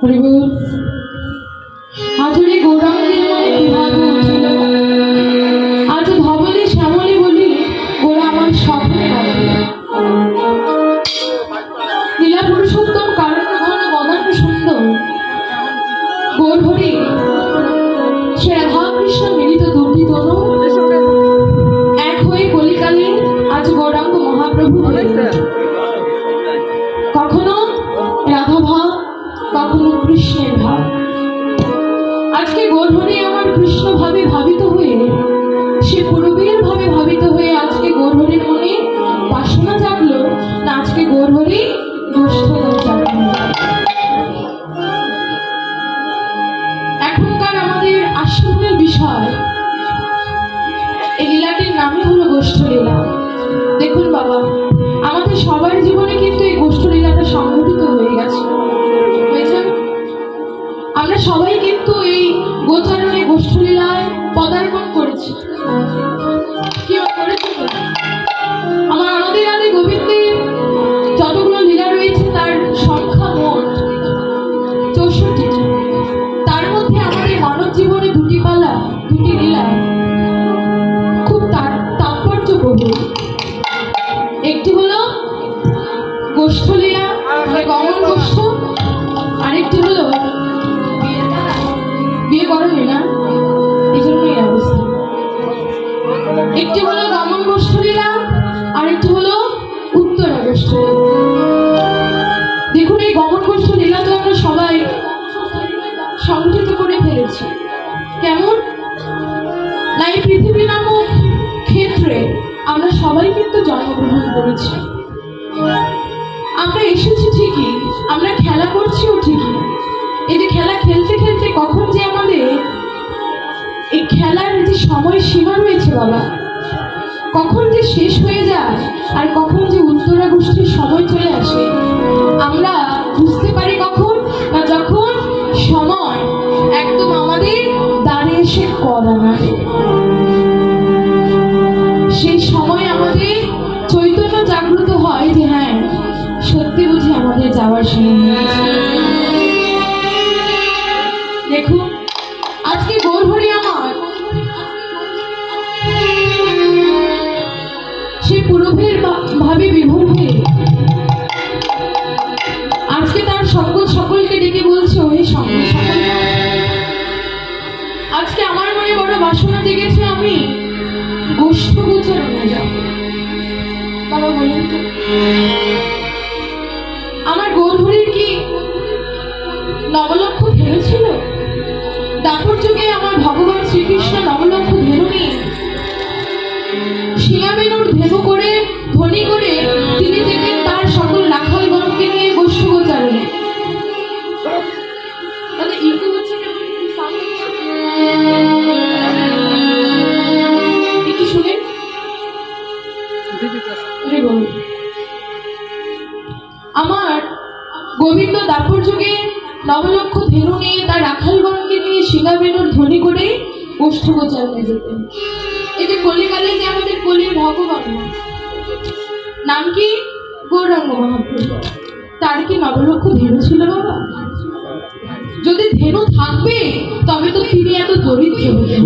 হরিবল। আজরে গৌরাঙ্গের মনে বিভাগ উঠিল, আজ ধবলে শ্যামলে বলি গোরা আমার স্বপ্নে রাখে। লীলা পুরুষোত্তম কারণ ঘন বদান সুন্দর গৌরহরি সে রাধা কৃষ্ণ মিলিত দুটি তনু এক হয়ে কলিকালে আজ গৌরাঙ্গ মহাপ্রভু। কখনো রাধা ভাব, কখনো কৃষ্ণের ভাব। আজকে গৌরহরি আমার কৃষ্ণ ভাবে ভাবিত হয়ে, সে পূর্বের ভাবে ভাবিত হয়ে আজকে গৌরহরির মনে বাসনা জাগলো না আজকে গৌরহরি গোষ্ঠ জাগলো। এখনকার আমাদের আশ্রমের বিষয় এই লীলাটির নামই হলো গোষ্ঠ লীলা। দেখুন বাবা, আমাদের সবার জীবনে কিন্তু এই গোষ্ঠ লীলাটা সংঘটিত হয়ে গেছে, হয়েছে। আমরা সবাই কিন্তু এই গোচারণে গোষ্ঠ লীলায় পদার্পণ করেছি। কি করেছি? আমাদের আদি গোবিন্দের যতগুলো লীলা রয়েছে তার সংখ্যা মোট 64টি। তার মধ্যে আমাদের মানব জীবনে দুটি পালা, দুটি লীলা খুব তাৎপর্যপূর্ণ। একটি হলো গোষ্ঠ লীলা, গমন গোষ্ঠ, আরেকটি হলো বিয়ে করেনি না, এই জন্যই অবস্থা। একটি হলো গমন গোষ্ঠ লীলা, আরেকটি হলো উত্তরা গোষ্ঠ লীলা। দেখুন, এই গমন গোষ্ঠ লীলা তো আমরা সবাই সংগঠিত করে ফেলেছি। কেমন না, এই পৃথিবী নামক ক্ষেত্রে আমরা সবাই কিন্তু জন্মগ্রহণ করেছি। আমরা এসেছি ঠিকই, আমরা খেলা করছিও ঠিকই। এই যে খেলা খেলতে খেলতে কখন যে আমাদের এই খেলার যে সময় সীমা রয়েছে বাবা, কখন যে শেষ হয়ে যায় আর কখন যে উত্তরা গোষ্ঠীর সময় চলে আসে আমরা বুঝতে পারি কখন না, যখন সময় একদম আমাদের দাঁড়িয়ে এসে করা না, সেই সময় আমাদের চৈতন্য জাগ্রত হয় যে হ্যাঁ সত্যি বুঝি আমাদের যাওয়ার সময়। দেখুন, আজকে গৌরহরি আমার সে পূর্বের ভাবে বিভোর হয়ে আজকে তার সকলকে ডেকে বলছে, ওই সকল আজকে আমার মনে বড় বাসনা জেগেছে, আমি গোষ্ঠ গোচরণে যাব। বাবা বলুন তো, আমার গৌরহরির কি নবলক্ষ ধেনু ছিল? দাপর যুগে আমার ভগবান শ্রীকৃষ্ণ নবলক্ষ ধেনু নিয়ে শিয়াবেনুর ধেনু করে ধ্বনি করে তিনি যেতেন তার সকল রাখালগণকে নিয়ে গোষ্ঠ গোচারণে। তাহলে ইকো হচ্ছে একটু শুনেন। আমার গোবিন্দ দাপর যুগে নবলক্ষ ধেনু নিয়ে তার রাখালগণকে নিয়ে শিঙাবেনুর ধ্বনি করে গোষ্ঠ গোচারণে যেতেন। এই যে কলিকালে যে আমাদের কলির ভগবান নাম কি গৌরাঙ্গ মহাপ্রভু, তার কি নবলক্ষ ধেনু ছিল বাবা? যদি ধেনু থাকবে তবে তো তিনি এত দরিদ্র হতেন।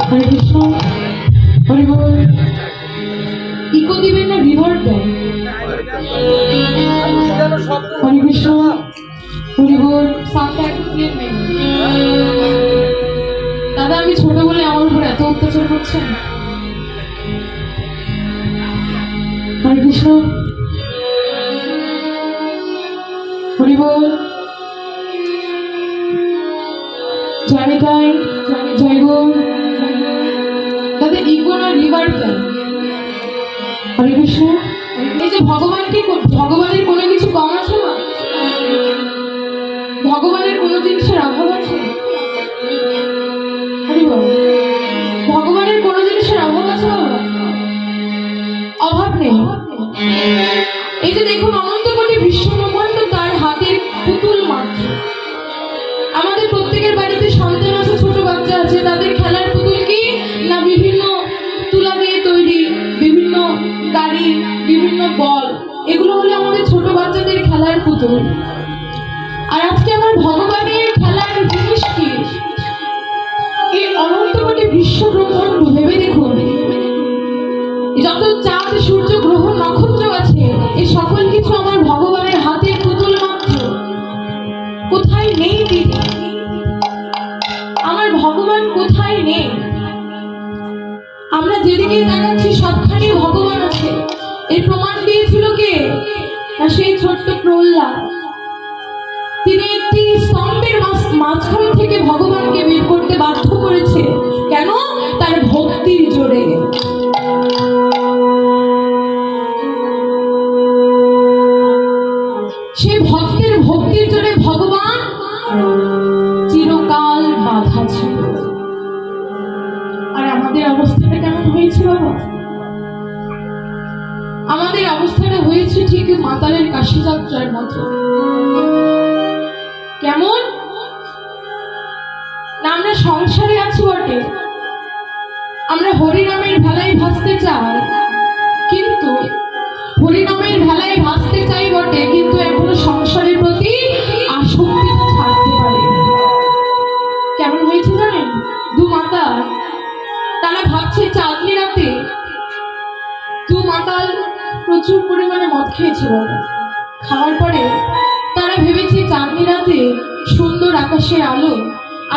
হরে কৃষ্ণ, হরি বল। ইকো দিবেন না রিভার্ব দেন? হরে কৃষ্ণ, হরি বল। সাউন্ডটা একটু ক্লিয়ার নেই দাদা। আমি ছোট বলে আমার উপর এত অত্যাচার করছেন। হরে কৃষ্ণ, হরি বল। জয় জয় জয় গো দাদা। ইকো না রিভার্ব দেন? হরে কৃষ্ণ। এই যে ভগবানের কোনো কিছু কম আছে না? ভগবানের কোনো জিনিসের অভাব আছে? ভগবানের কোনো জিনিসের অভাব আছে বাবা? অভাব নেই। এই যে দেখুন, অনন্ত কোটি বিশ্ব ব্রহ্মাণ্ড তার হাতের পুতুল মাত্র। আমাদের প্রত্যেকের বাড়িতে সন্তান আছে, ছোট বাচ্চা আছে, তাদের খেলার পুতুল কি না বিভিন্ন তুলা দিয়ে তৈরি বিভিন্ন গাড়ি, বিভিন্ন বল, এগুলো হলো আমাদের ছোট বাচ্চাদের খেলার পুতুল। আর আজকে আমার ভগবানের খেলার জিনিস কি? এই অনন্ত কোটি বিশ্ব ব্রহ্মাণ্ড ভেবে দেখুন, যত চাঁদ সূর্য গ্রহ নক্ষত্র আছে, এই সকল কিছু আমার ভগবানের হাতের পুতুল মাত্র। কোথায় নেই দিদি? আমার ভগবান কোথায় নেই? আমরা যেদিকে তাকাচ্ছি সবখানে ভগবান আছে। এর প্রমাণ দিয়েছিল কে? না সেই ছোট্ট প্রহ্লাদ। তিনি একটি স্তম্ভের মাঝখান থেকে ভগবানকে বের করতে বাধ্য করেছে। কেন? তার ভক্তির জোরে। সেই ভক্তির জোরে ভগবান চিরকাল বাধা ছিল। আর আমাদের অবস্থাটা কেমন হয়েছে বাবা? আমাদের অবস্থাটা হয়েছে ঠিক মাতালের কাশি যাত্রার মতো। কেমন না, আমরা সংসারে আছি বটে, আমরা হরিনামের ভেলায় ভাসতে চাই, কিন্তু হরিনামের ভেলায় ভাসতে চাই বটে, কিন্তু এখনো সংসারের প্রতি আসক্তিটা ছাড়তে পারি। কেমন হয়েছে জানেন? দু মাতা, তারা ভাবছে চাঁদনি রাতে দু মাতাল প্রচুর পরিমাণে মদ খেয়েছিল। খাওয়ার পরে তারা ভেবেছে চাঁদনি রাতে সুন্দর আকাশের আলো,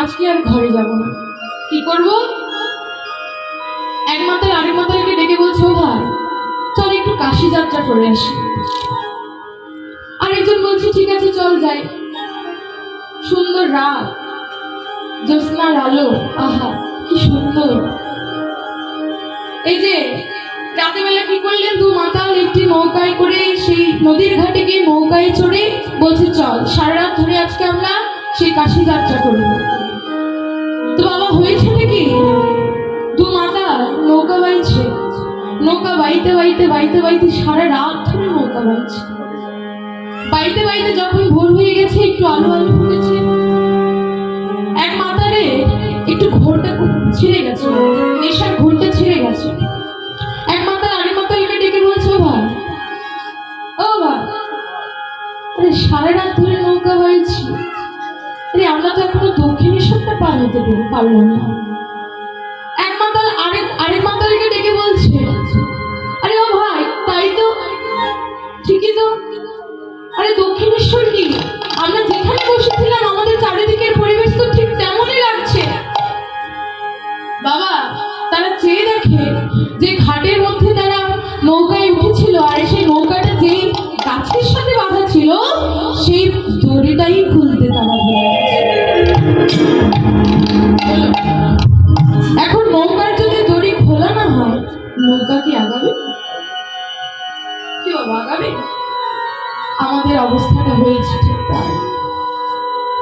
আজকে আর ঘরে যাব না, কি করব? এক মাতাল আরেক মাতালকে ডেকে বলছে, ও ভাই চল একটু কাশি যাত্রা করে আসি। আরেকজন বলছে ঠিক আছে চল যাই। সুন্দর রাত, জ্যোৎস্নার আলো, আহা কি সুন্দর। এই যে রাতেবেলা কি করলেন? দু মাতাল একটি নৌকায় করে সেই নদীর ঘাটে গিয়ে নৌকায় চড়ে বলছে চল সারা রাত ধরে আজকে আমরা সেই কাশি যাত্রা করব। তো বাবা হয়েছে নাকি? দু মাতাল নৌকা বাইছে, নৌকা বাইতে বাইতে বাইতে বাইতে সারা রাত ধরে নৌকা বাইছে। বাইতে বাইতে যখন ভোর হয়ে গেছে, একটু আলো আলো ফুটেছে, এক মাতালে একটু ঘোরটা ছিঁড়ে গেছে, নেশার ঘোরটা ছিঁড়ে গেছে। এক মাতাল আরেক মাতালকে ডেকে বলছে, ও ভাই আরে সারা রাত ধরে নৌকা বাইছি, আরে আমরা তো এখনো দক্ষিণেশ্বরটা পার হতে পারলাম না। এক মাতাল আরেক মাতালকে ডেকে বলছে, আরে ও ভাই তাই তো, ঠিকই তো, আরে দক্ষিণেশ্বর কি? আমরা যেখানে বসেছিলাম আমাদের চারিদিকের পরিবেশ তো ঠিক তেমনই লাগছে। বাবা তারা চেয়ে দেখে যে ঘাটের মধ্যে তারা নৌকায় উঠেছিল, আর সেই নৌকাটা যেই গাছের সাথে বাঁধা ছিল সেই দড়িটাই খুলতে তারা ভুলে গেছে। এখন নৌকার যদি দড়ি খোলা না হয়, নৌকা কি আগাবে? কি আগাবে? আমাদের অবস্থাটা হয়েছে ঠিক তাই।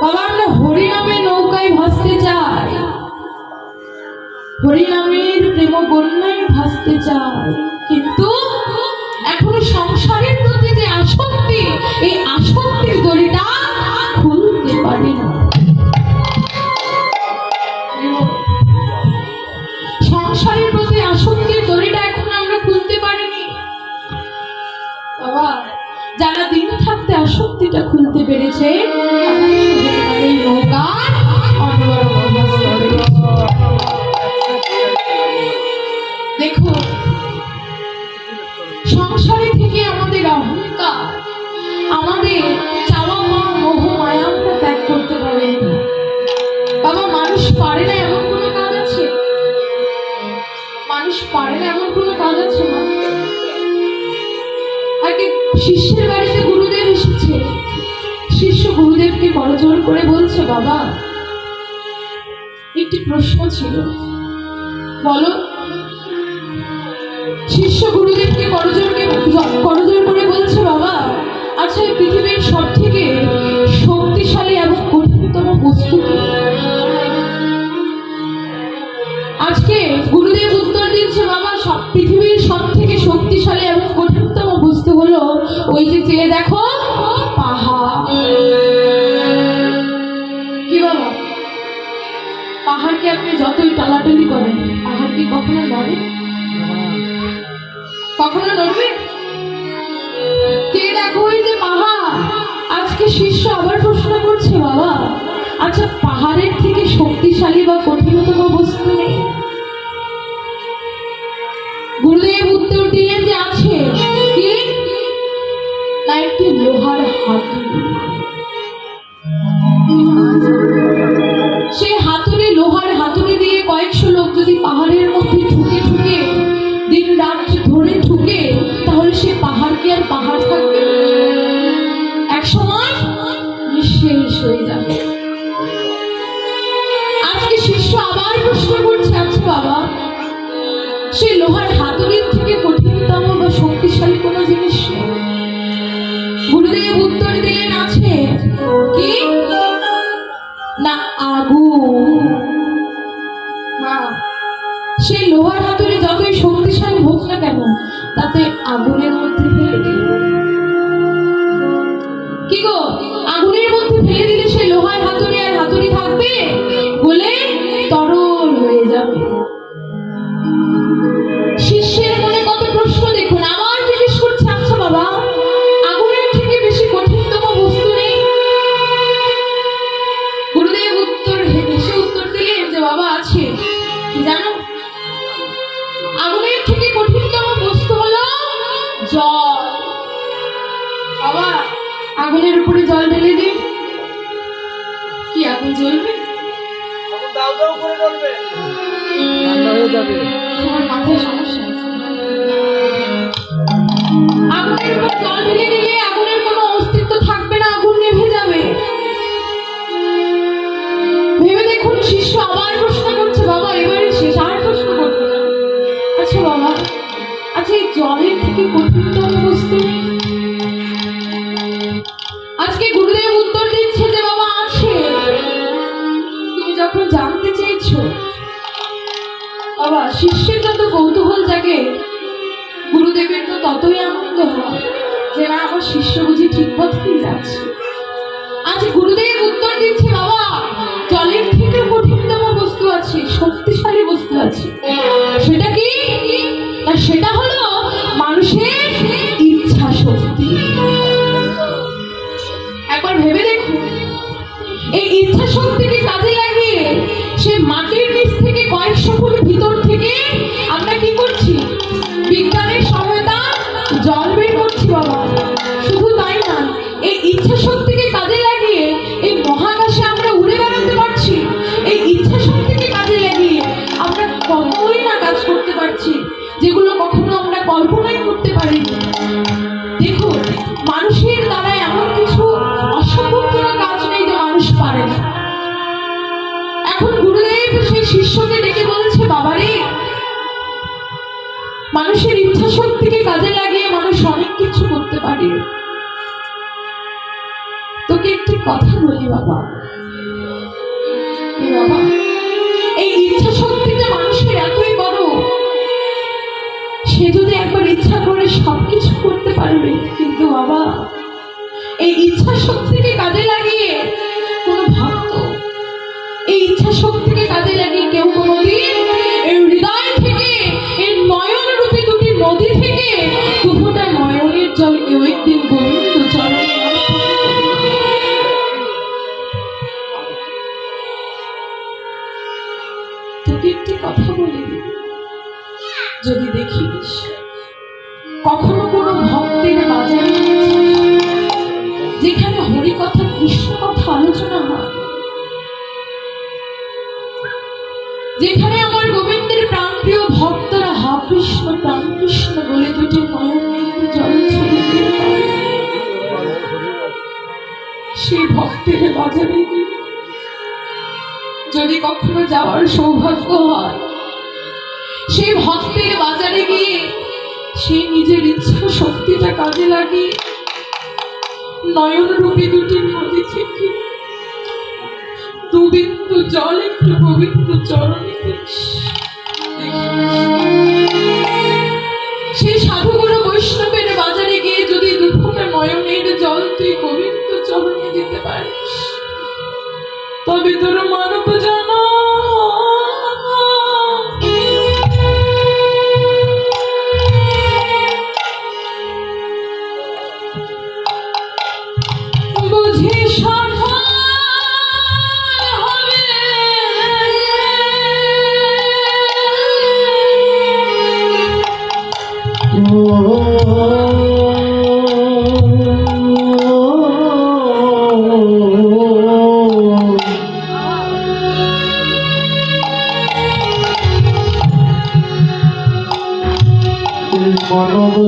বাবা আমরা হরিনামে নৌকায় ভাসতে চাই, হরিনামের প্রেম বন্যায় ভাসতে চাই, কিন্তু এখনো সংসারের প্রতি যে আসক্তি, এই আসক্তির দড়িটা খুলতে পারি না। সংসারের প্রতি আসক্তির দড়িটা এখন আমরা খুলতে পারিনি। বাবা যারা দিন থাকতে আসক্তিটা খুলতে পেরেছে, এই নৌকা দেখো সংসারে থেকে আমাদের অহংকার, আমাদের চাওয়া পাওয়া মোহ মায়া আমরা ত্যাগ করতে পারে। বাবা মানুষ পারে না এমন কোনো কাজ আছে? মানুষ পারে না এমন কোনো কাজ আছে না? আগে শিষ্যের বাড়িতে গুরুদেব এসেছে, শিষ্য গুরুদেবকে করজোড় করে বলছে, বাবা একটি প্রশ্ন ছিল, বলো। শিষ্য গুরুদেবকে করজোড় করে বলছে, বাবা আচ্ছা পৃথিবীর সব থেকে শক্তিশালী এবং কঠিনতম বস্তু কি? আজকে গুরুদেব উত্তর দিচ্ছে, বাবা পৃথিবীর সব থেকে শক্তিশালী এবং কঠিনতম বস্তু হলো ওই যে চেয়ে দেখো পাহাড়। কি বাবা পাহাড়কে আপনি যতই টালাটালি করেন, পাহাড় কি কখনো নড়ে? কখনো নড়বে? কে দেখো ওই যে পাহাড়। আজকে শিষ্য আবার প্রশ্ন করছে, বাবা আচ্ছা পাহাড়ের থেকে শক্তিশালী বা কঠিনতম বস্তু নেই? গুরুদেব উত্তর দিলেন যে আছে। কি না? একটি লোহার হাতুড়ি। সেই হাতুড়ি, লোহার হাতুড়ি দিয়ে কয়েকশো লোক যদি পাহাড়ের মধ্যে ঠুকে ঠুকে দিন রাত ধরে ঠুকে, তাহলে সে পাহাড় কি আর পাহাড় থাকবে? এক সময় নিঃশেষ হয়ে যাবে। আজকে শিষ্য আবার প্রশ্ন করছে, আচ্ছা বাবা সেই লোহার হাতুড়ির থেকে কঠিনতম বা শক্তিশালী কোনো জিনিস নেই? গুরুদেব উত্তর দিলেন আছে। কি না? আগুন। সেই লোহার হাতুড়ি যতই শক্তিশালী হোক না কেন, তাতে আগুনের মধ্যে ফেলে দিল। কি গো, আগুনের মধ্যে ফেলে দিলে সেই লোহার হাতুড়ি আর হাতুড়ি থাকবে? বলে তরল হয়ে যাবে। শিষ্যের মনে কত প্রশ্ন দেখুন। আবার জিজ্ঞেস করছে, আচ্ছা বাবা আগুনের থেকে বেশি কঠিনতম বস্তু নেই? গুরুদেব উত্তর দিলেন যে বাবা আছে। কি জানো? আগুনের থেকে কঠিনতম বস্তু হলো জল। বাবা আগুনের উপরে জল ঢেলে দিন, কি আগুন জ্বলবে? দাও দাও করে জ্বলবে, ঠান্ডা হয়ে যাবে। তোমার মাথায় সমস্যা আছে। আগুনের উপর জল ঢেলে দিলে আগুনের কোনো অস্তিত্ব থাকবে না, আগুন নিভে যাবে। ভেবে দেখুন, শিষ্য আবার প্রশ্ন করছে, বাবা এবারে শেষ, আর প্রশ্ন করবে না। আচ্ছা বাবা আচ্ছা এই জলের থেকে কঠিনতম বস্তু নেই? আজকে গুরুদেব উত্তর দিচ্ছে যে বাবা আছে। তুমি যখন জানতে চেয়েছো, বাবা শিষ্যের যত কৌতূহল জাগে, গুরুদেবের তো ততই আনন্দ হয় যে না আমার শিষ্য বুঝি ঠিক পথেই যাচ্ছে। আজ গুরুদেব উত্তর দিচ্ছে, বাবা জলের থেকে কঠিনতম বস্তু আছে, শক্তিশালী বস্তু আছে। সেটা কি না? সেটা হলো মানুষের ইচ্ছা শক্তি। একবার ভেবে দেখুন, এই ইচ্ছা শক্তিকে কাজে লাগিয়ে সে মাটির নিচ থেকে কয়েকশো ফুট ভিতর থেকে আমরা কি করছি? বিজ্ঞানের সহায়তা জল বের করছি। বাবা শুধু তাই না, এই ইচ্ছা শক্তিকে কাজে লাগিয়ে এই মহাকাশে আমরা উড়ে বেড়াতে পারছি। এই ইচ্ছা শক্তিকে কাজে লাগিয়ে আমরা কতই না কাজ করতে পারছি, যেগুলো কখনো আমরা কল্পনাই করতে পারিনি। দেখুন, মানুষের দ্বারা এমন কিছু অসম্ভব কোনো কাজ নেই যে মানুষ পারে না। এখন গুরুদেব সেই শিষ্যকে ডেকে বলছে, বাবারে মানুষের ইচ্ছা শক্তিকে কাজে লাগিয়ে মানুষ অনেক কিছু করতে পারে। তোকে একটি কথা বলি বাবা, বাবা এই ইচ্ছা শক্তিটা মানুষের এতই বড়, সে যদি একবার ইচ্ছা করে সবকিছু করতে পারবে। কিন্তু বাবা এই ইচ্ছা শক্তিকে কাজে লাগিয়ে কোন ভক্ত, এই ইচ্ছা শক্তিকে কাজে লাগিয়ে কেউ কোনোদিন এই হৃদয় থেকে, এই নয়ন রূপী দুটি নদী থেকে দুপুরটা নয়নের জল কেউ একদিন গোবিন্দ চরণে তোকে একটি কথা বলি, যদি দেখিস কখনো কোনো ভক্তের বাজারে যেখানে হরি কথা কৃষ্ণ কথা আলোচনা হয়, যেখানে আমার গোবিন্দের প্রাণপ্রিয় ভক্তরা হা কৃষ্ণ প্রাণ কৃষ্ণ বলে দুটি নয়নের জল ছেড়ে দিয়ে সেই ভক্তের বাজারে যদি কখনো যাওয়ার সৌভাগ্য হয়, সেই ভক্তের বাজারে গিয়ে সে নিজের ইচ্ছা শক্তিটা কাজে লাগিয়ে নয়ন রূপী দুটি নদী থেকে দু বিন্দু জল একটু গোবিন্দ চরণে সেই সাধুগুরু বৈষ্ণবের বাজারে গিয়ে যদি দুপুরে নয়নের জল তুই গোবিন্দ চরণে দিতে পারিস, তবে তোর মানব জানা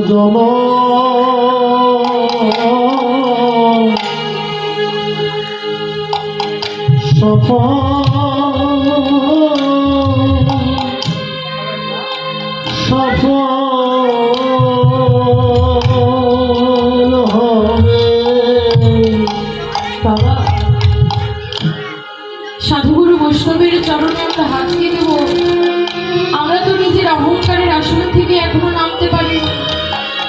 জন সফল হবে। বাবা, সাধুগুরু বৈষ্ণবের চরণে আমরা হাত দিয়ে দেব। আমরা তো নিজের অহংকারের আসন থেকে এখনো নামতে পারি।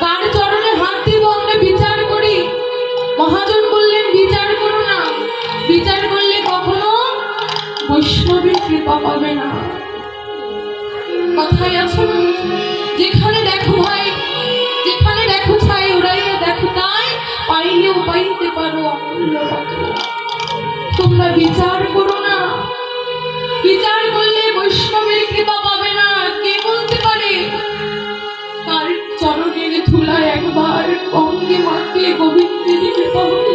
কার চরণে হাত দিব আমরা বিচার করি। মহাজন বললেন বিচার করো না, বিচার করলে কখনো বৈষ্ণবের কৃপা পাবে না। কথাই আছে না, যেখানে দেখো ভাই, যেখানে দেখো ছাই উড়াইয়া দেখো তাই, পাইলেও পাইতে পারো অমূল্য রত্ন। তোমরা বিচার করো না, বিচার করলে বৈষ্ণবের কৃপা পাবে না। কে বলতে পারে? কার চরণের ধুলায় একবার অঙ্গে মাখলে গোবিন্দের কৃপা হবে।